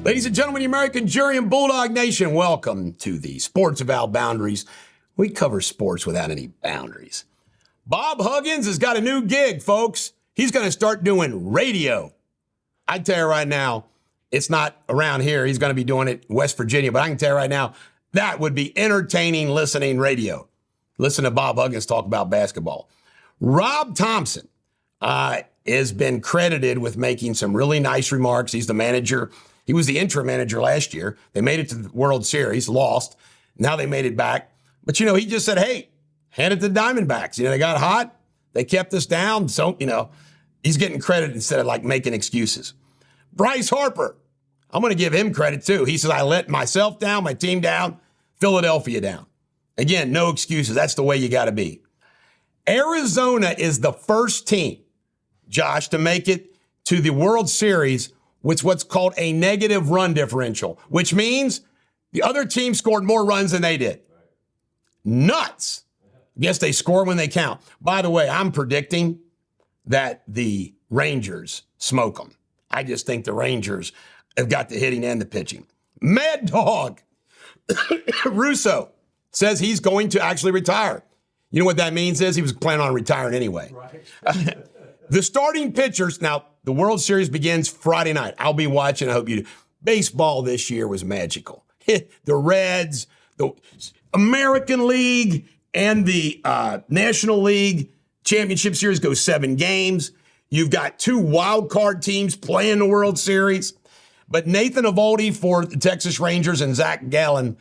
Ladies and gentlemen, the American Jury and Bulldog Nation, welcome to the Sports Without Boundaries. We cover sports without any boundaries. Bob Huggins has got a new gig, folks. He's going to start doing radio. I can tell you right now, it's not around here. He's going to be doing it in West Virginia, but I can tell you right now, that would be entertaining listening radio. Listen to Bob Huggins talk about basketball. Rob Thompson has been credited with making some really nice remarks. He's the manager. He was the interim manager last year. They made it to the World Series, lost. Now they made it back. But, he just said, hey, hand it to the Diamondbacks. They got hot. They kept us down. So, he's getting credit instead of, making excuses. Bryce Harper, I'm going to give him credit, too. He says, I let myself down, my team down, Philadelphia down. Again, no excuses. That's the way you got to be. Arizona is the first team, Josh, to make it to the World Series with what's called a negative run differential, which means the other team scored more runs than they did. Nuts. Yes, they score when they count. By the way, I'm predicting that the Rangers smoke them. I just think the Rangers have got the hitting and the pitching. Mad Dog Russo says he's going to actually retire. You know what that means is he was planning on retiring anyway. Right. The starting pitchers, now the World Series begins Friday night. I'll be watching. I hope you do. Baseball this year was magical. The Reds, the American League, and the National League Championship Series go 7 games. You've got 2 wild card teams playing the World Series. But Nathan Eovaldi for the Texas Rangers and Zach Gallen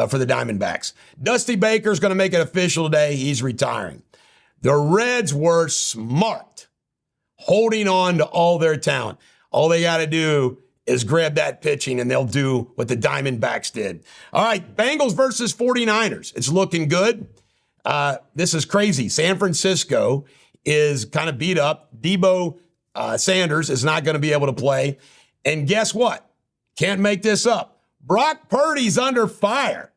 for the Diamondbacks. Dusty Baker's going to make it official today. He's retiring. The Reds were smart, holding on to all their talent. All they got to do is grab that pitching, and they'll do what the Diamondbacks did. All right, Bengals versus 49ers. It's looking good. This is crazy. San Francisco is kind of beat up. Debo Sanders is not going to be able to play. And guess what? Can't make this up. Brock Purdy's under fire.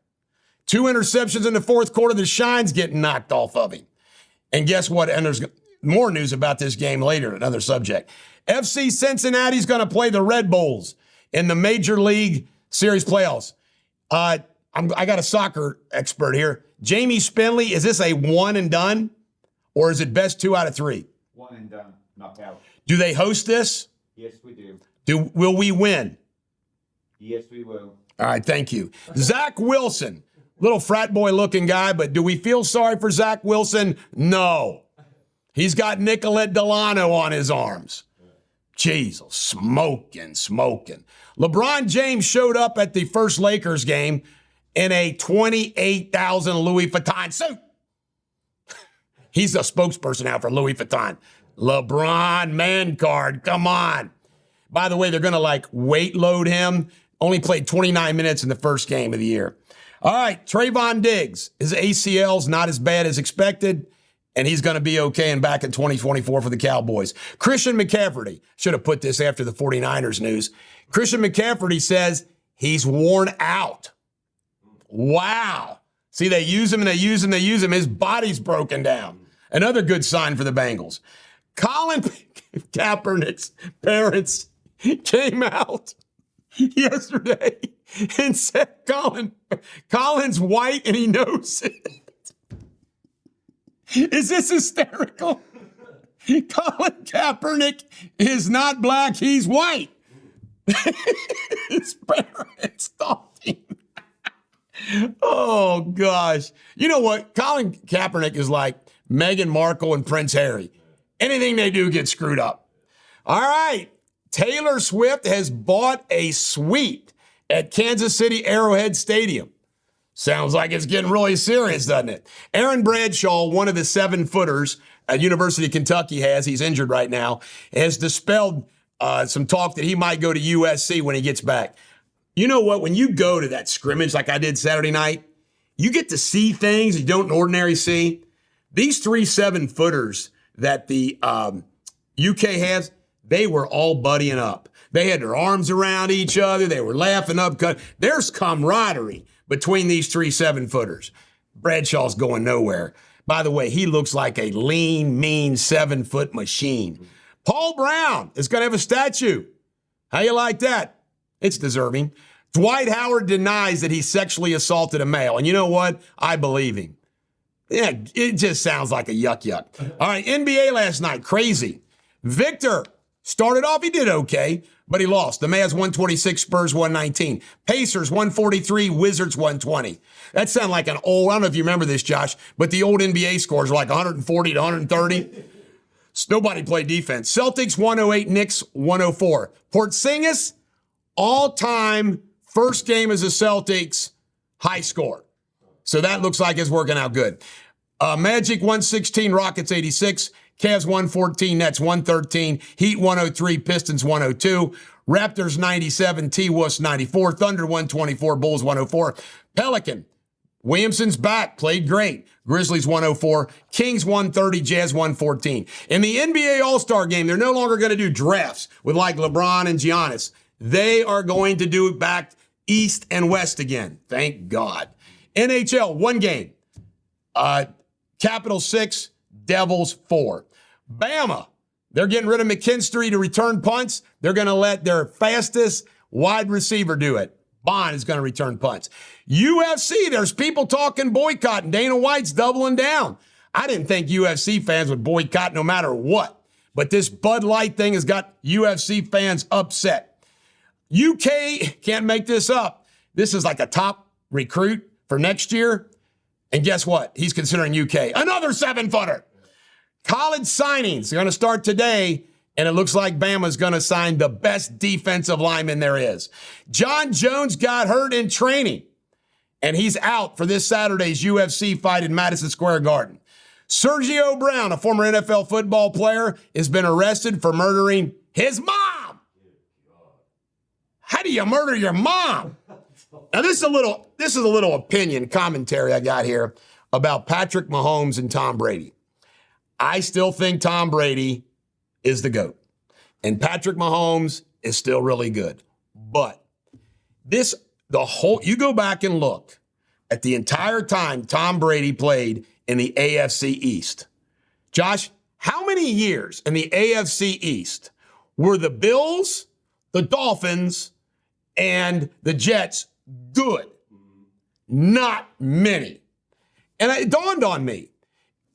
2 interceptions in the fourth quarter. The shine's getting knocked off of him. And guess what? And there's more news about this game later, another subject. FC Cincinnati's going to play the Red Bulls in the Major League Series playoffs. I got a soccer expert here. Jamie Spinley, is this a one and done, or is it best 2 out of 3? One and done, knockout. Do they host this? Yes, we do. Will we win? Yes, we will. All right, thank you. Zach Wilson, little frat boy looking guy, but do we feel sorry for Zach Wilson? No. He's got Nicolette Delano on his arms. Jesus, smoking. LeBron James showed up at the first Lakers game in a $28,000 Louis Vuitton suit. He's a spokesperson now for Louis Vuitton. LeBron man card, come on. By the way, they're going to weight load him. Only played 29 minutes in the first game of the year. All right, Trayvon Diggs. His ACL's not as bad as expected, and he's going to be okay and back in 2024 for the Cowboys. Christian McCaffrey, should have put this after the 49ers news. Christian McCaffrey says he's worn out. Wow. See, they use him. His body's broken down. Another good sign for the Bengals. Colin Kaepernick's parents came out yesterday and said Colin's white and he knows it. Is this hysterical? Colin Kaepernick is not black, he's white. His parents thought him. Oh, gosh. You know what? Colin Kaepernick is like Meghan Markle and Prince Harry. Anything they do gets screwed up. All right. Taylor Swift has bought a suite at Kansas City Arrowhead Stadium. Sounds like it's getting really serious, doesn't it? Aaron Bradshaw, one of the 7-footers at University of Kentucky he's injured right now, has dispelled some talk that he might go to USC when he gets back. You know what? When you go to that scrimmage like I did Saturday night, you get to see things you don't ordinarily see. These 3 7-footers that the UK has, they were all buddying up. They had their arms around each other. They were laughing up. There's camaraderie between these 3 7-footers. Bradshaw's going nowhere. By the way, he looks like a lean, mean 7-foot machine. Paul Brown is going to have a statue. How you like that? It's deserving. Dwight Howard denies that he sexually assaulted a male. And you know what? I believe him. Yeah, it just sounds like a yuck. All right, NBA last night, crazy. Victor started off, he did okay, but he lost. The Mavs 126, Spurs 119. Pacers 143, Wizards 120. That sounded like an old, I don't know if you remember this, Josh, but the old NBA scores were like 140 to 130. Nobody played defense. Celtics 108, Knicks 104. Porzingis, all-time first game as a Celtics, high score. So that looks like it's working out good. Magic 116, Rockets 86, Cavs 114, Nets 113, Heat 103, Pistons 102, Raptors 97, T-Wolves 94, Thunder 124, Bulls 104, Pelican, Williamson's back, played great, Grizzlies 104, Kings 130, Jazz 114. In the NBA All-Star game, they're no longer going to do drafts with like LeBron and Giannis. They are going to do it back East and West again. Thank God. NHL, one game. Capitals 6, Devils 4. Bama, they're getting rid of McKinstry to return punts. They're going to let their fastest wide receiver do it. Bond is going to return punts. UFC, there's people talking boycott, and Dana White's doubling down. I didn't think UFC fans would boycott no matter what, but this Bud Light thing has got UFC fans upset. UK, can't make this up. This is like a top recruit for next year. And guess what? He's considering UK. Another 7-footer. College signings are going to start today, and it looks like Bama's going to sign the best defensive lineman there is. John Jones got hurt in training, and he's out for this Saturday's UFC fight in Madison Square Garden. Sergio Brown, a former NFL football player, has been arrested for murdering his mom. How do you murder your mom? Now, this is a little opinion commentary I got here about Patrick Mahomes and Tom Brady. I still think Tom Brady is the GOAT, and Patrick Mahomes is still really good. But you go back and look at the entire time Tom Brady played in the AFC East. Josh, how many years in the AFC East were the Bills, the Dolphins, and the Jets good? Not many. And it dawned on me,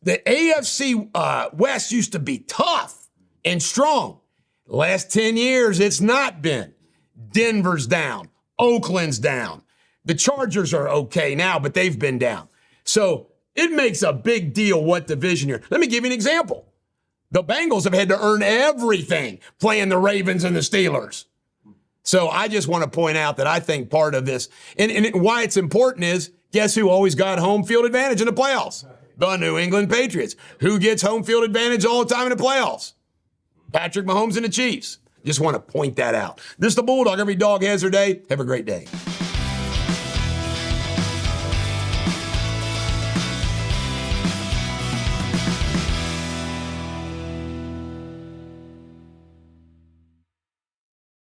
the AFC West used to be tough and strong. The last 10 years, it's not been. Denver's down. Oakland's down. The Chargers are okay now, but they've been down. So it makes a big deal what division you're. Let me give you an example. The Bengals have had to earn everything playing the Ravens and the Steelers. So I just want to point out that I think part of this, and why it's important is, guess who always got home field advantage in the playoffs? The New England Patriots. Who gets home field advantage all the time in the playoffs? Patrick Mahomes and the Chiefs. Just want to point that out. This is the Bulldog. Every dog has their day. Have a great day.